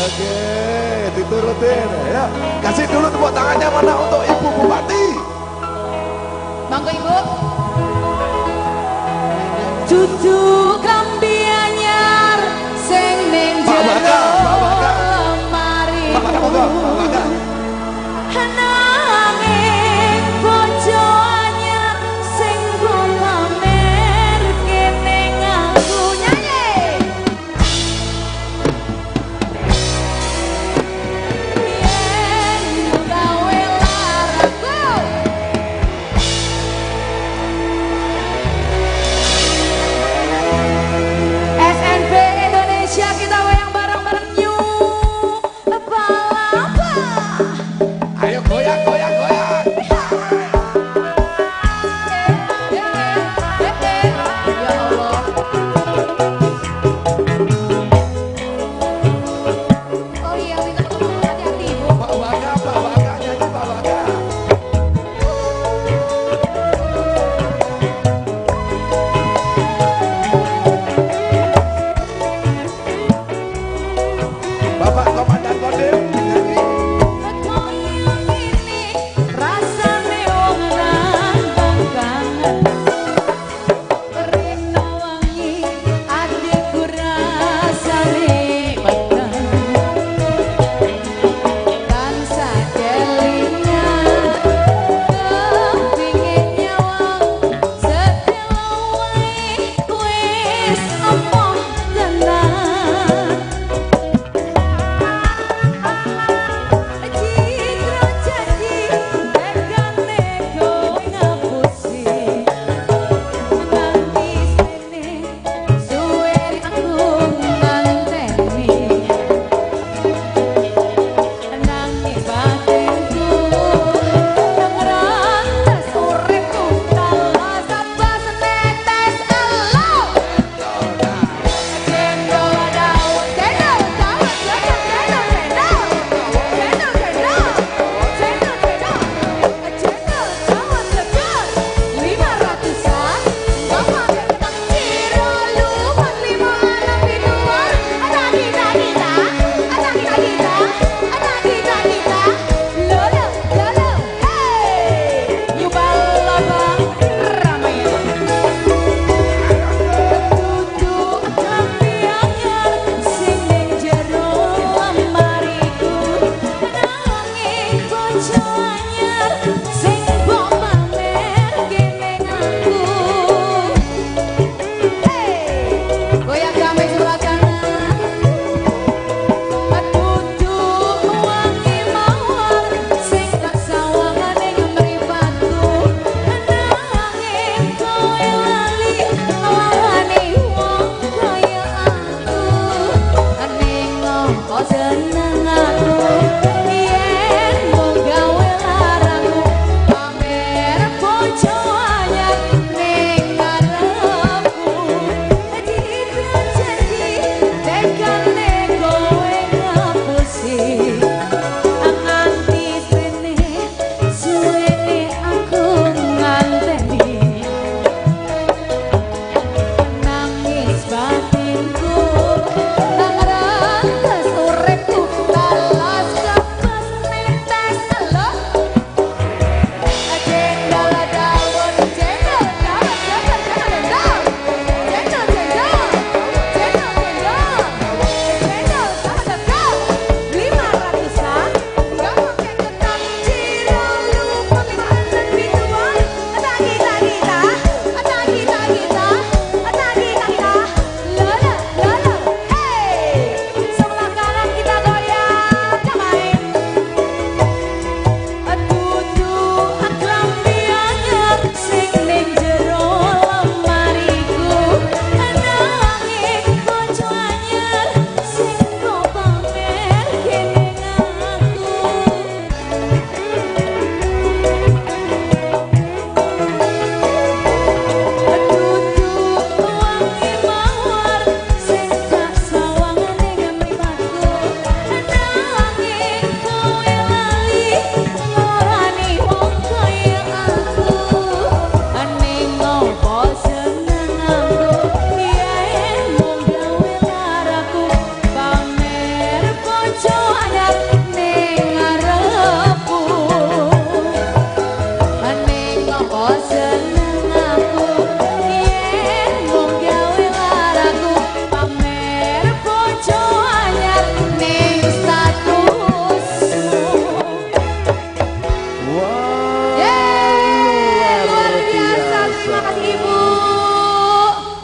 Oke, diturutin ya. Kasih dulu tepuk tangannya mana untuk Ibu Bupati. Monggo Ibu. Cucu kambi anyar sing ning jero lemari. Nanging bojo anyar sing pamer kene ngaku nyanyi. Yen gawe laraku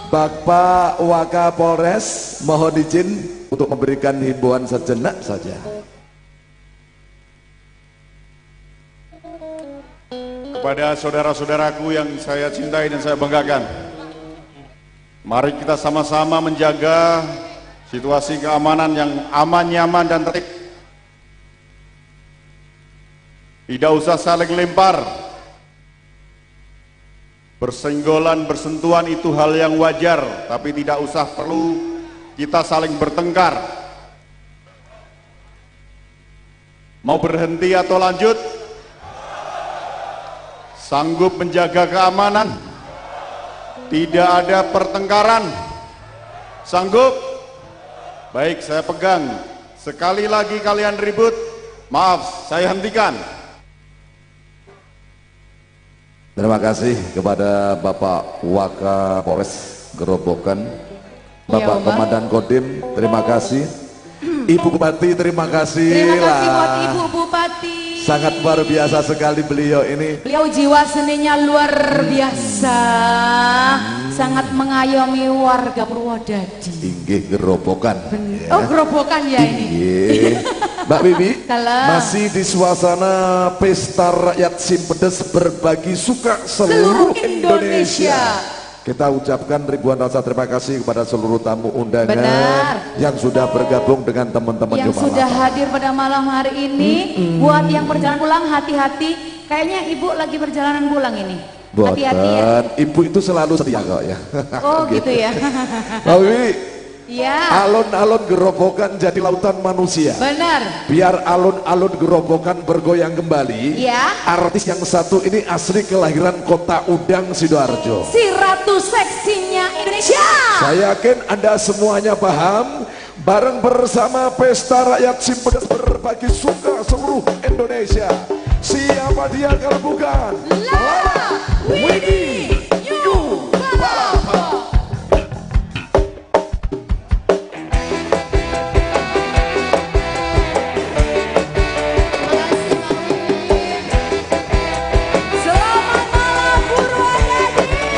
Bapak Wakapolres mohon izin untuk memberikan himbauan sejenak saja. Kepada saudara-saudaraku yang saya cintai dan saya banggakan, mari kita sama-sama menjaga situasi keamanan yang aman, nyaman, dan tertib. Tidak usah saling lempar. Bersenggolan, bersentuhan itu hal yang wajar, tapi tidak usah perlu kita saling bertengkar. Mau berhenti atau lanjut? Sanggup menjaga keamanan? Tidak ada pertengkaran? Sanggup? Baik, saya pegang. Sekali lagi kalian ribut, maaf, saya hentikan. Terima kasih kepada Bapak Wakapolres Gerobokan, Bapak Komandan Kodim, terima kasih. Ibu Bupati, terima kasih. Terima kasih buat Ibu Bupati. Sangat luar biasa sekali beliau ini. Beliau jiwa seninya luar biasa. Sangat mengayomi warga Purwodadi. Inggih Gerobokan. Ya. Oh, Gerobokan ya ini. Inggih. Mbak Bibi, Kalau masih di suasana pesta rakyat Simpedes berbagi suka seluruh Indonesia. Kita ucapkan ribuan rasa terima kasih kepada seluruh tamu undangan. Benar. Yang sudah bergabung dengan teman-teman yang sudah hadir pada malam hari ini. Buat yang perjalanan pulang, hati-hati. Kayaknya Ibu lagi perjalanan pulang ini. Hati-hati ya. Ibu itu selalu setia kok ya. Oh gitu ya. Mbak Bibi, ya. alun-alun Gerobokan jadi lautan manusia. Benar. Biar alun-alun Gerobokan bergoyang kembali. Ya. Artis yang satu ini asli kelahiran kota Udang, Sidoarjo. Si Ratu Seksinya Indonesia. Saya yakin Anda semuanya paham. Bareng bersama pesta rakyat Simpedes berbagi suka seluruh Indonesia. Siapa dia kalau bukan Lala Widi Yu Balapo. Selamat malam Purwodadi.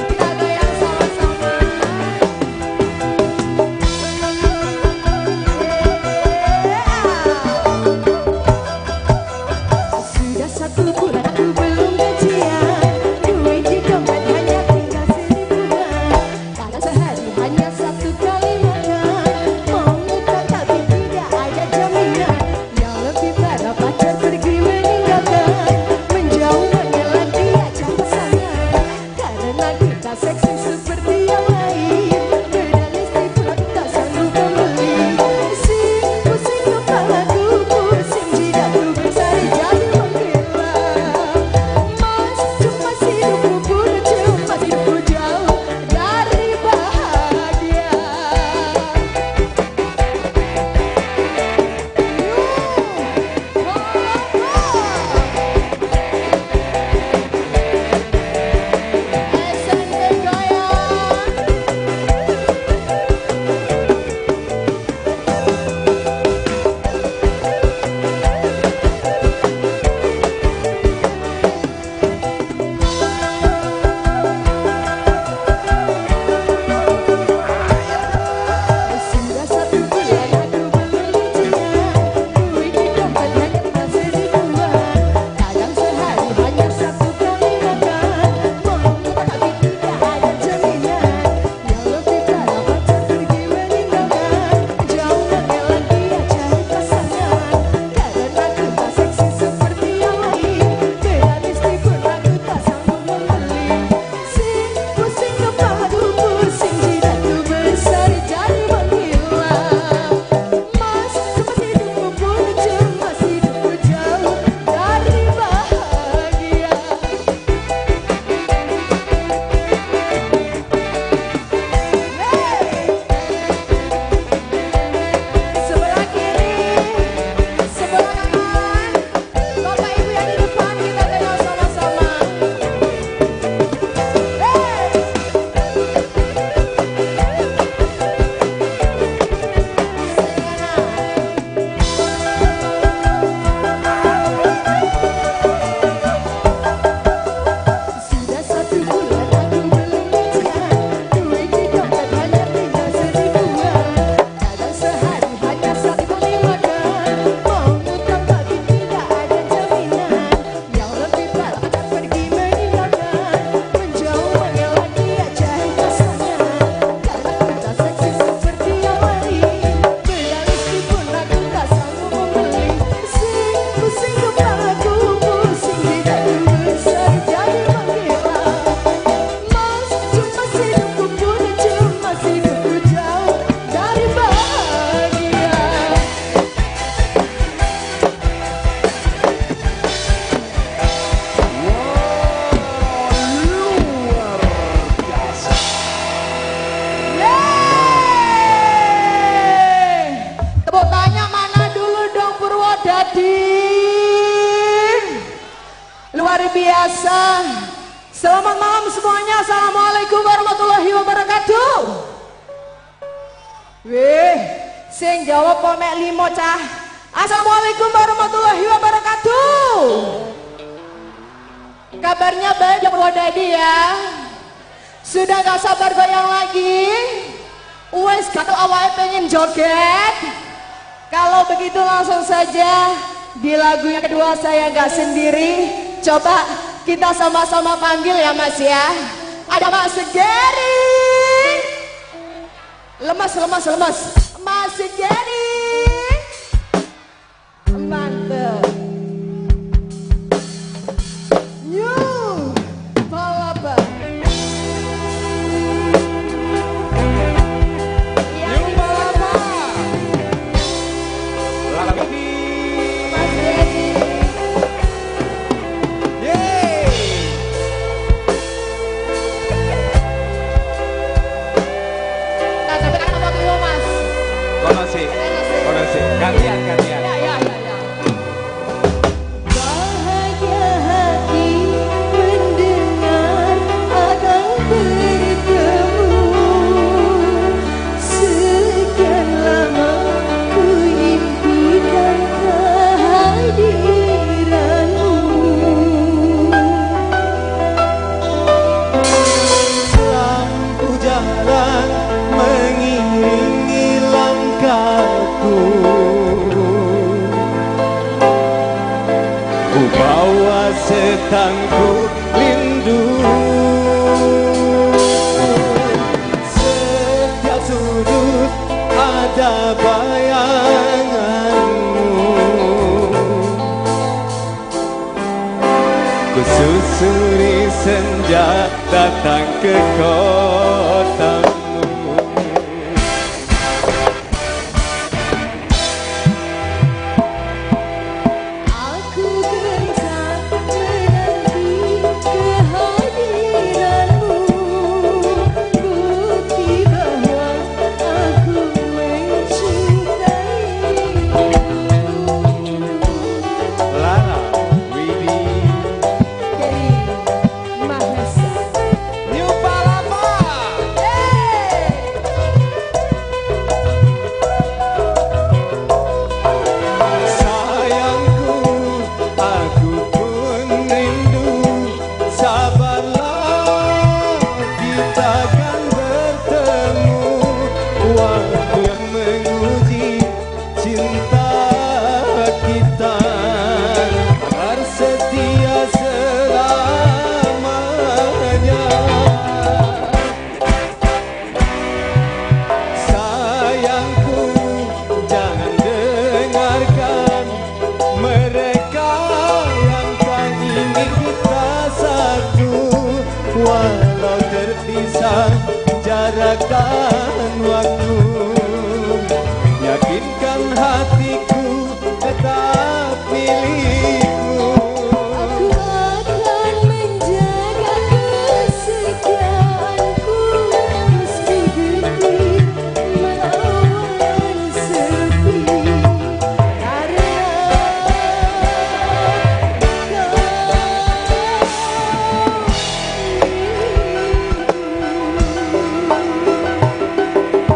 Kita goyang sama-sama. hadir. Luar biasa. Selamat malam semuanya. Assalamualaikum warahmatullahi wabarakatuh. Wih, sing jawab pomek limo cah. Assalamualaikum warahmatullahi wabarakatuh. Kabarnya baik ya Purwodadi ya. Sudah gak sabar goyang lagi. Wes kata awalnya pengen joget. Kalau begitu langsung saja di lagu yang kedua saya gak sendiri. Coba kita sama-sama panggil ya Mas ya. Ada Mas Geri. Lemas. Mas Geri. Mantap. New Palapa. New Palapa. Lagi. Mas Geri. Yeay. Nah, sampai kan waktu itu Mas. Konosi. Gantian. Ya. Bahagia hati mendengar akan bertemu. Sekian lama ku impikan kehadiranmu. Lampu jalan mengiringi langkahku. Ku bawa setangkup rindu. Setiap sudut ada bayanganmu. Ku susuri senja datang ke kotamu. Aku gentar menanti kehadiranmu. Bukti bahwa aku mencintaimu. Lala Widi Geri Mahesa. New Palapa. Sayangku, aku pun rindu. Sabarlah, kita akan bertemu. Waktu yang menguji cinta kita agar setia selamanya. Sayangku, jangan dengarkan mereka yang tak ingin kita satu. Walau terpisah jarak dan waktu, yakinkan hatiku tetap milikmu. Aku akan menjaga kesetiaanku meski detik melawan sepi. Karena kau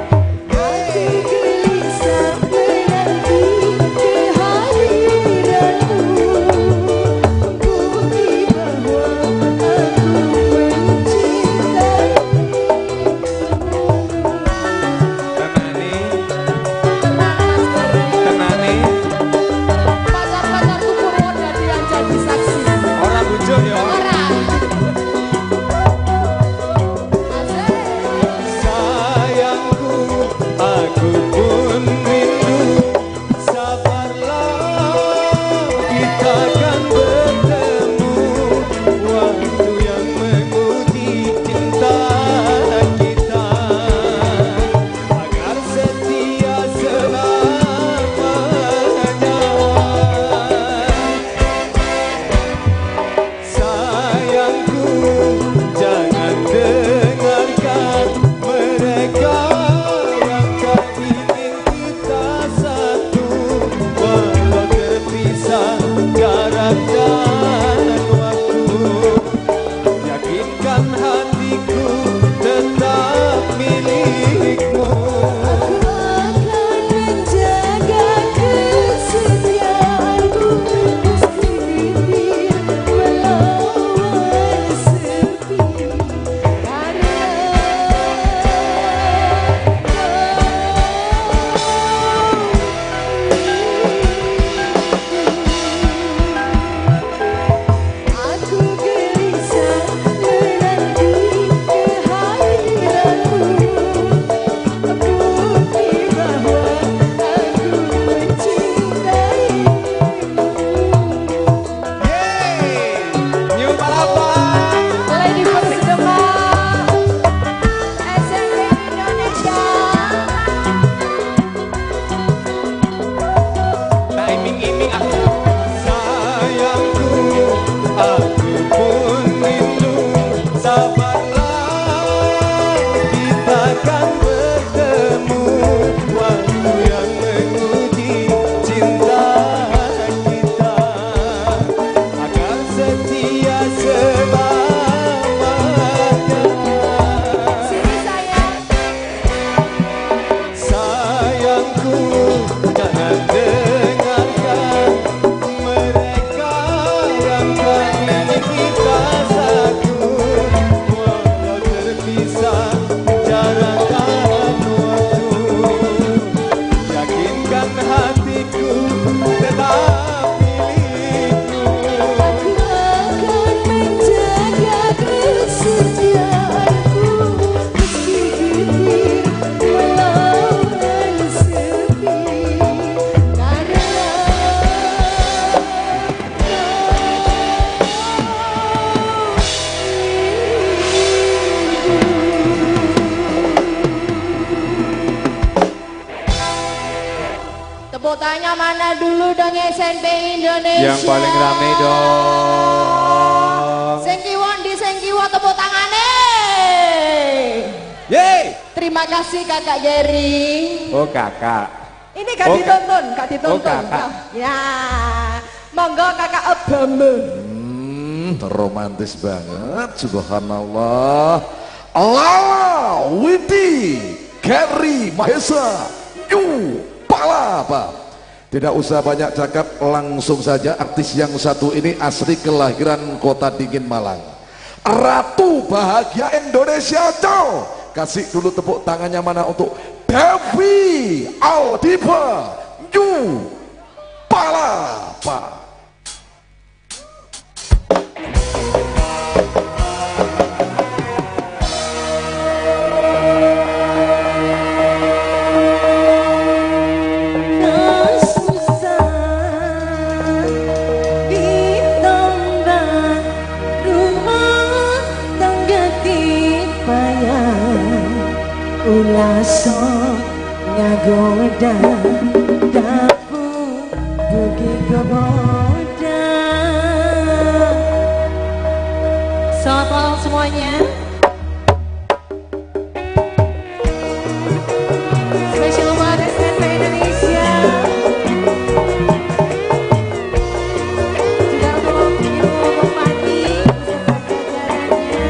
dulu dong SMP Indonesia. Yang paling rame dong. Sengkiwon di Sengkiwo tepuk tangannya. Yeay. Terima kasih Kakak Geri. Oh kakak. Ini gak Oh, ditonton, gak ditonton. oh, Kakak. Ya, monggo Kakak Obama. Romantis banget, subhanallah. Lala Widi Geri Mahesa Yu Palapa. Tidak usah banyak cakap, langsung saja. Artis yang satu ini asli kelahiran Kota Dingin Malang, Ratu Bahagia Indonesia. Ciao. Kasih dulu tepuk tangannya mana untuk Devi Aldiba Yu Palapa. Ulaso ngagoda dapur bugi goboda. Selamat malam semuanya. Spesial buat SNP Indonesia. Juga untuk Ibu Bupati beserta jajarannya.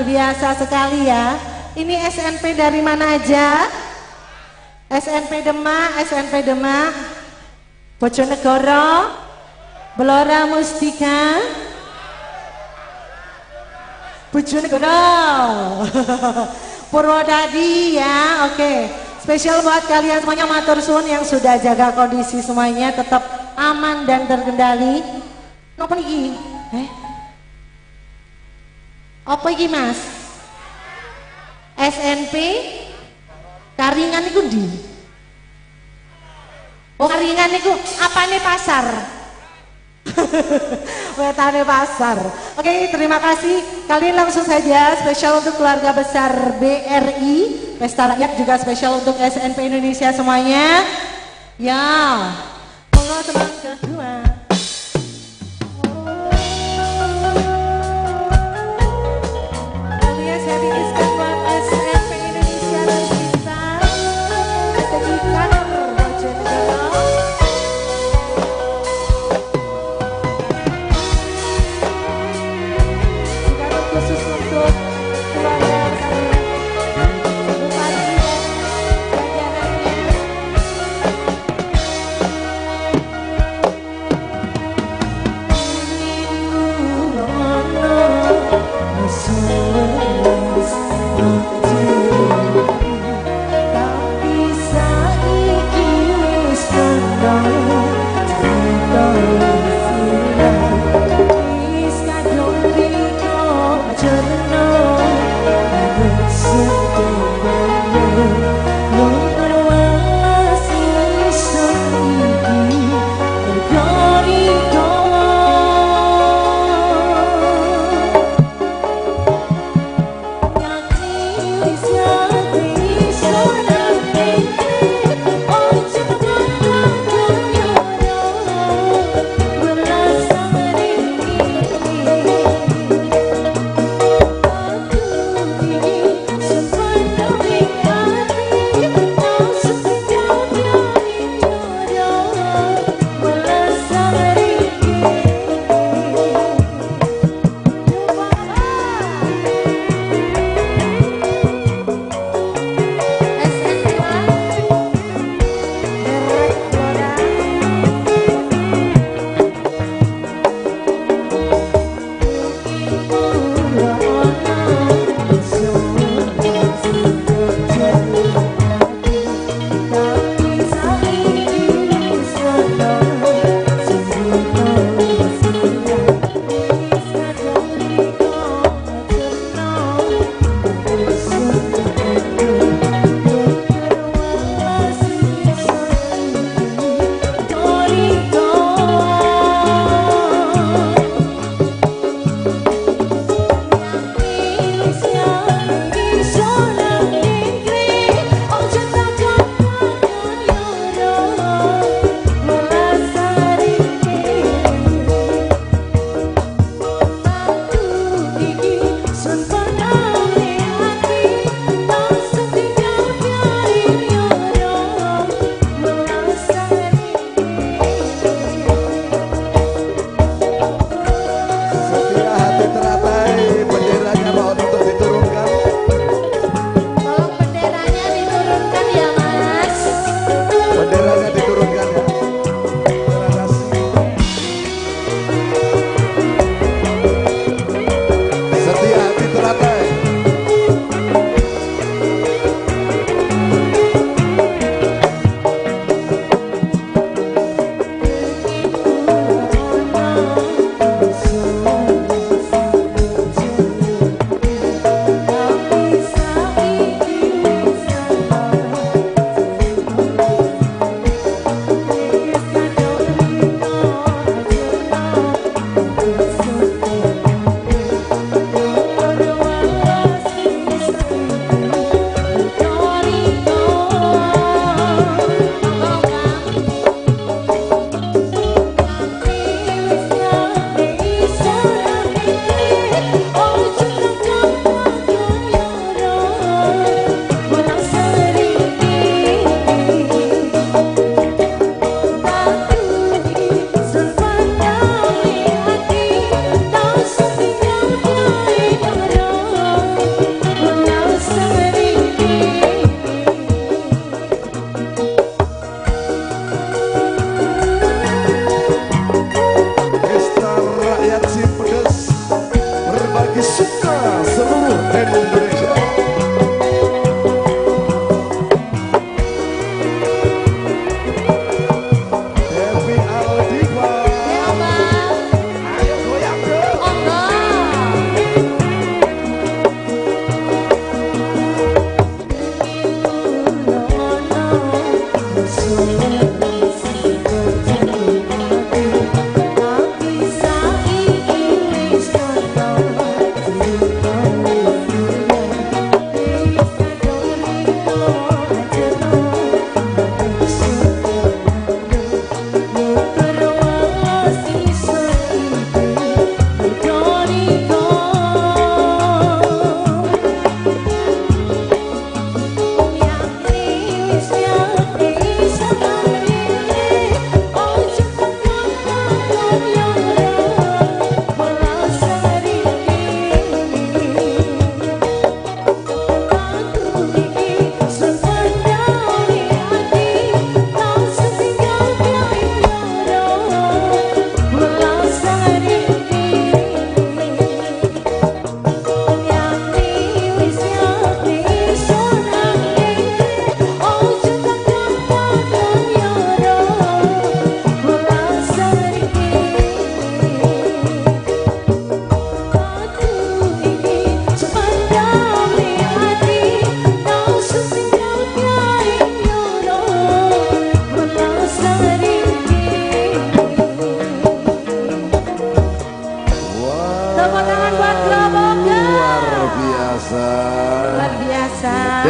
biasa sekali ya. Ini SNP dari mana aja? SNP Demak, SNP Demak, Bojonegoro, Blora Mustika, Bojonegoro, Purwodadi ya, oke. Spesial buat kalian semuanya, matur suwun yang sudah jaga kondisi semuanya tetap aman dan terkendali. Apa iki? Apa iki Mas? SNP Karingan iku ndi? Oh Karingan iku apane pasar? Wetane pasar. Oke, terima kasih. Kalian langsung saja spesial untuk keluarga besar BRI Pesta Rakyat, juga spesial untuk SNP Indonesia semuanya. Ya, monggo teman kedua. Alias Happy Easter buat SNP Indonesia dan kita. Tegikan Bojonegoro. Juga khusus untuk keluarga besar Bupati dan jajarannya.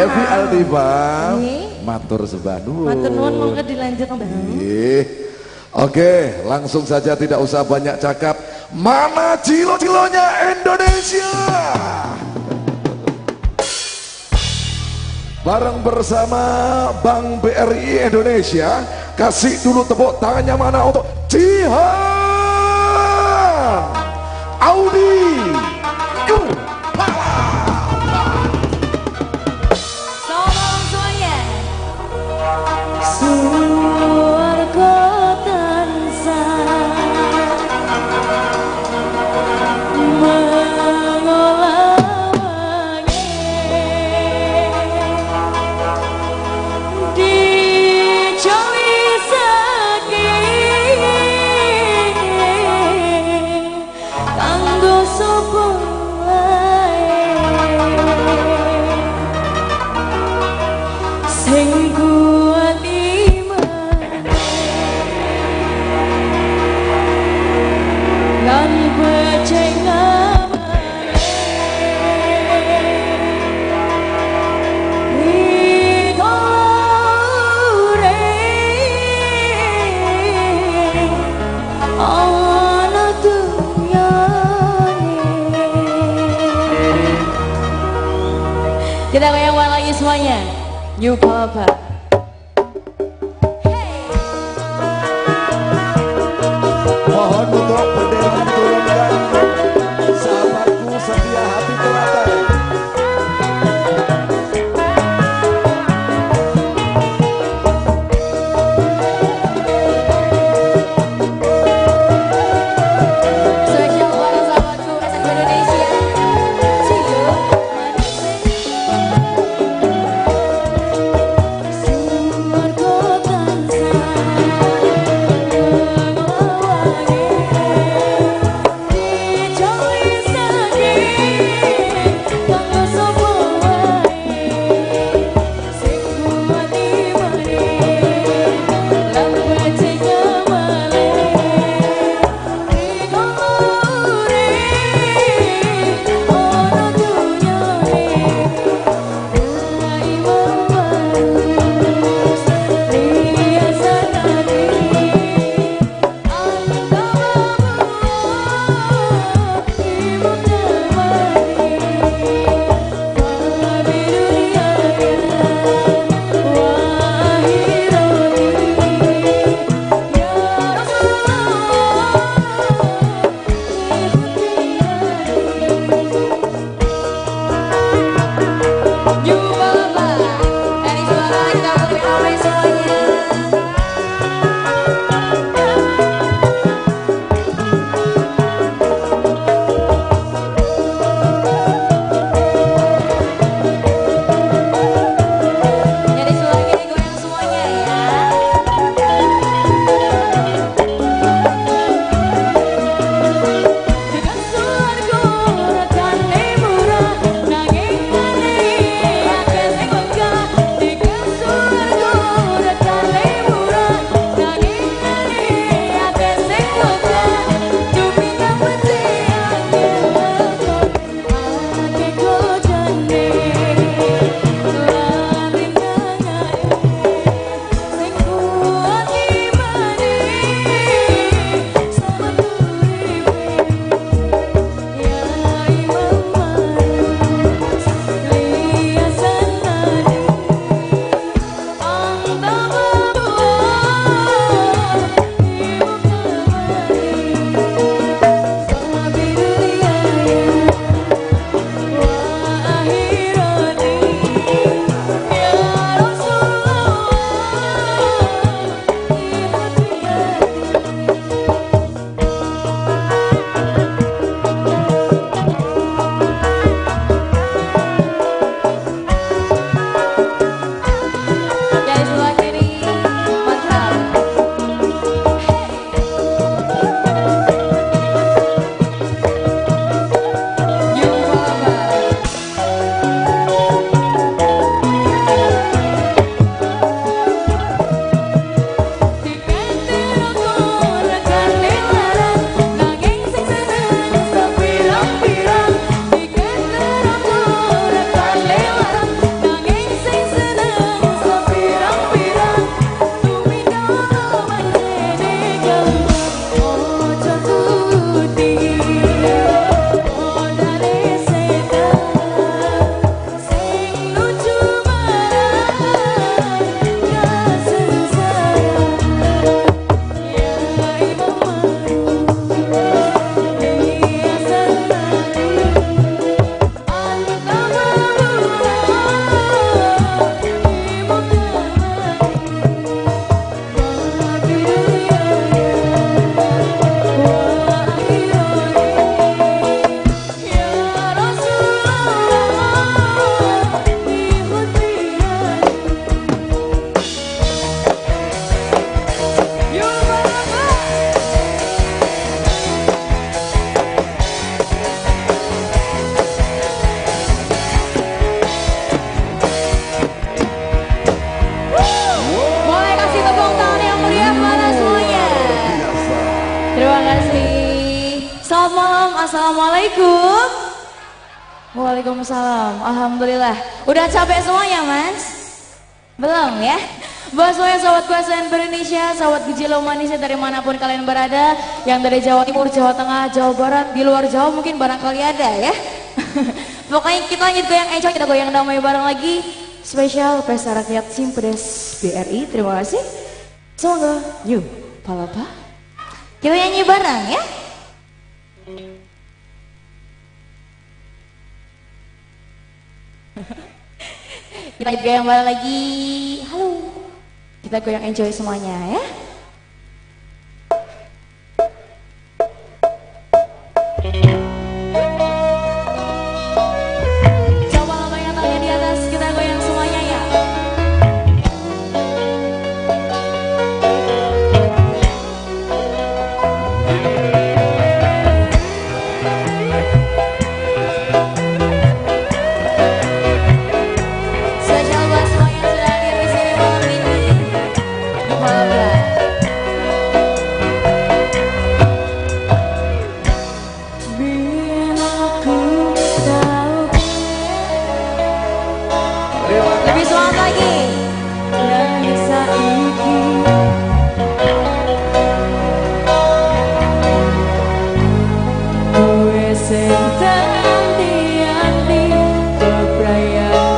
Evi Aldiva, Nggih. matur sembah nuwun. Matur nuwun, monggo dilanjut Mbak. Nggih. Oke, langsung saja tidak usah banyak cakap. Mana cilo-cilonya Indonesia? Bareng bersama Bank BRI Indonesia, kasih dulu tepuk tangannya mana untuk Jihan Audi Yupala. Selamat semuanya. Suarga tansah mengolah-olah dicawi sakit kanggo sapa wae sing kuat iman lan percaya Kita goyang lagi semuanya. You Papa. Mohon untuk bendera diturunkan. Sahabatku setia hati telaten. Spesial buat sahabatku Rasa Indonesia. See you. kasih. Selamat malam, assalamualaikum. Waalaikumsalam, alhamdulillah. Udah capek semuanya, Mas? Belum ya? Buat semuanya sahabat Kuasa Indonesia, sahabat Gejilo Manisnya dari manapun kalian berada, yang dari Jawa Timur, Jawa Tengah, Jawa Barat, di luar Jawa mungkin barangkali ada ya. Pokoknya kita lanjut goyang encoy, kita goyang damai bareng lagi. Spesial Pesta Rakyat Simpedes BRI, terima kasih. Semoga, yuk, palapa. Kita nyanyi bareng ya. Kita goyang bareng lagi. Halo. Kita goyang enjoy semuanya ya. Coba lambaikan tangannya di atas, kita goyang semuanya ya. Spesial buat semua yang sudah hadir di sini malam ini. Bye-bye. Biar aku tahu lebih semangat lagi. Dan saiki kowe sing tanti-anti keprayaan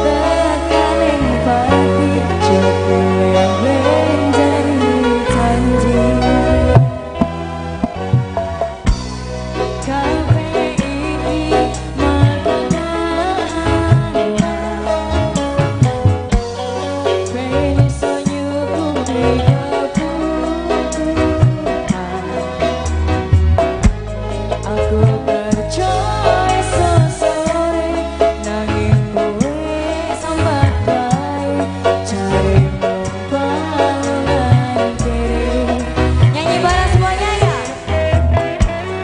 tekaning pati jebule jadi janji kabeh iki makanan ben iso nyukuri kebutuhan. Aku percaya sesore nanging kowe sambat bae carimu balungan kiri. Nyanyi bareng semuanya ya.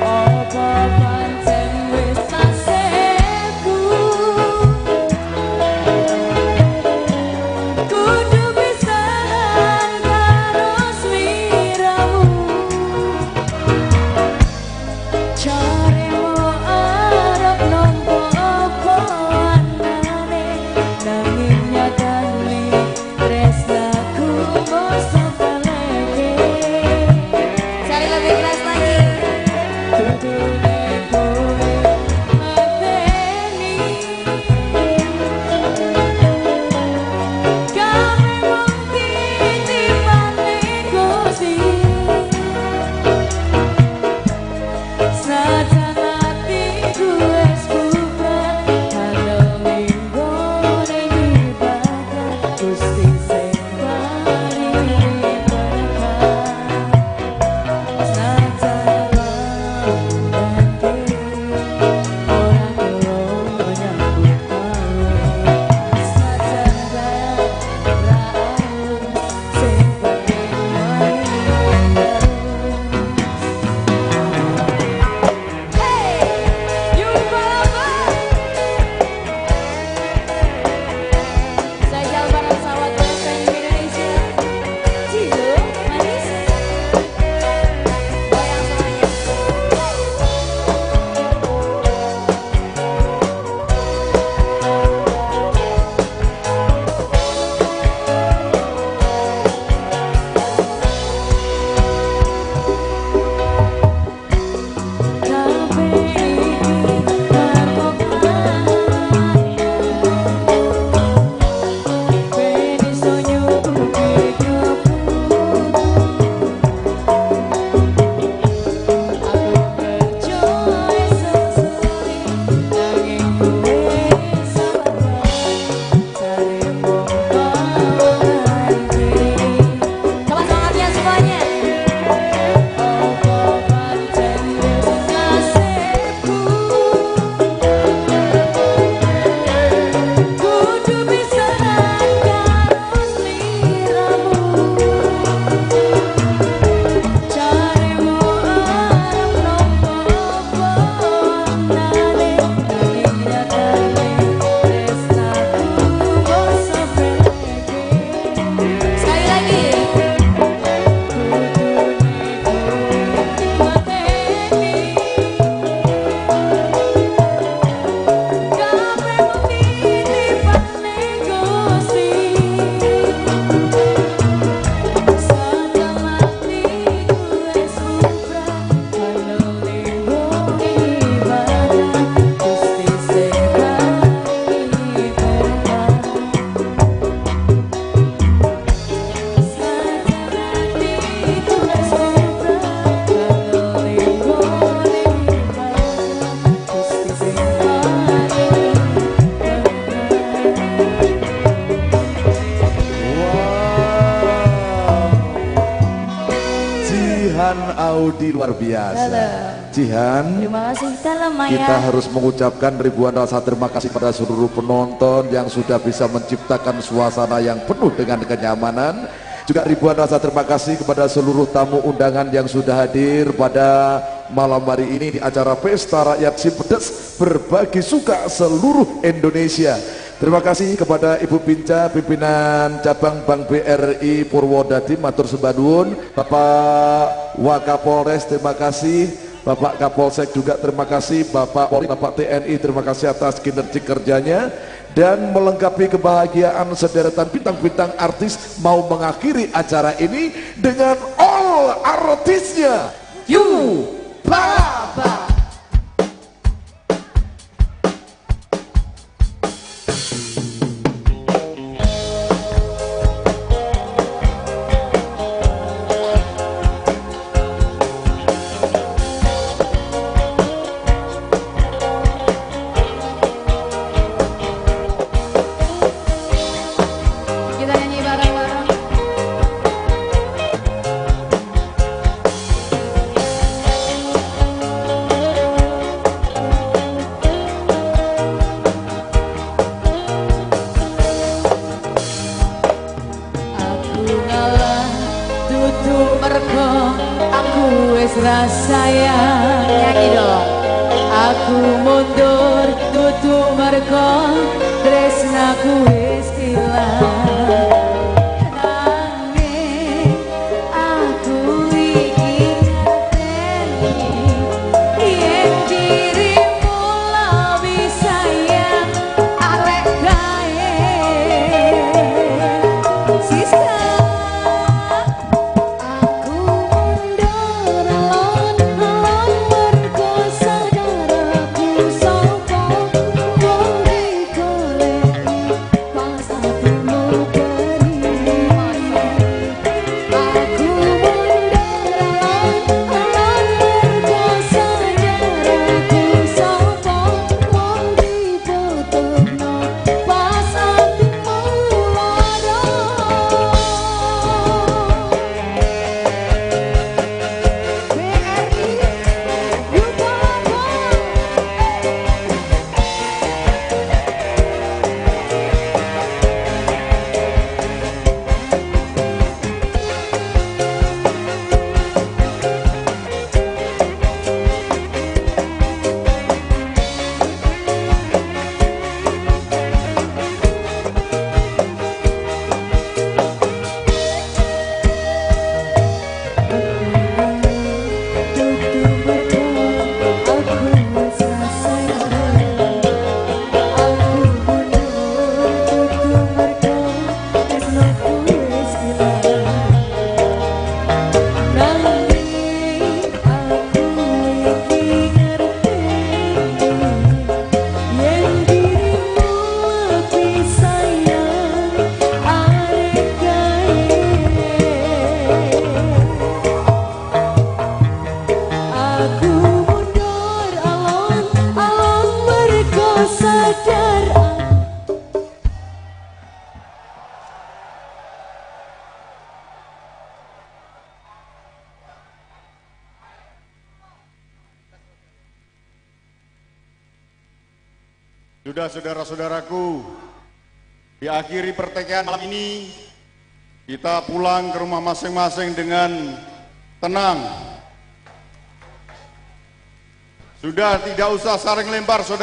Apa pancen wis nasibku kudu pisahan karo sliramu. Carimu arep nampa apa anane nanging nyatane tresnaku mosok peleke. Cari lebih keras lagi. Kudune kowe mateni kabeh wong titipane Gusti. Senajan hatiku wis bubar karo minggu ning ibadah Gusti sing paringi berkah. Senajan Audi luar biasa. Jihan, Terima kasih. Dalam Maya. kita harus mengucapkan ribuan rasa terima kasih pada seluruh penonton yang sudah bisa menciptakan suasana yang penuh dengan kenyamanan. Juga ribuan rasa terima kasih kepada seluruh tamu undangan yang sudah hadir pada malam hari ini di acara Pesta Rakyat Simpedes Berbagi Suka seluruh Indonesia. Terima kasih kepada Ibu Pinca, pimpinan cabang Bank BRI Purwodadi, matur sembah nuwun. Bapak Wakapolres, terima kasih. Bapak Kapolsek juga terima kasih. Bapak Polri, Bapak TNI, terima kasih atas kinerja kerjanya. Dan melengkapi kebahagiaan sederetan bintang-bintang artis mau mengakhiri acara ini dengan all artisnya. You Baba. Kita nyanyi bareng-bareng. Aku ngalah tutup mergo aku wis rasayang. Nyanyi dong. Aku mundur tutup mergo tresnaku wis ilang. Nanging aku iki ngerteni yen dirimu lebih sayang arek gawe sisa. Aku mundur alon-alon mergo sadar aku sapa wong digoleki pas atimu beri. Aku mundur alon-alon mergo sadar aku sapa wong dibutuhno pas atimu lara. BRI Aku mundur alon-alon mergo sadar. Sudah saudara-saudaraku, diakhiri pertikaian malam ini, kita pulang ke rumah masing-masing dengan tenang. Sudah tidak usah saling lempar, saudara.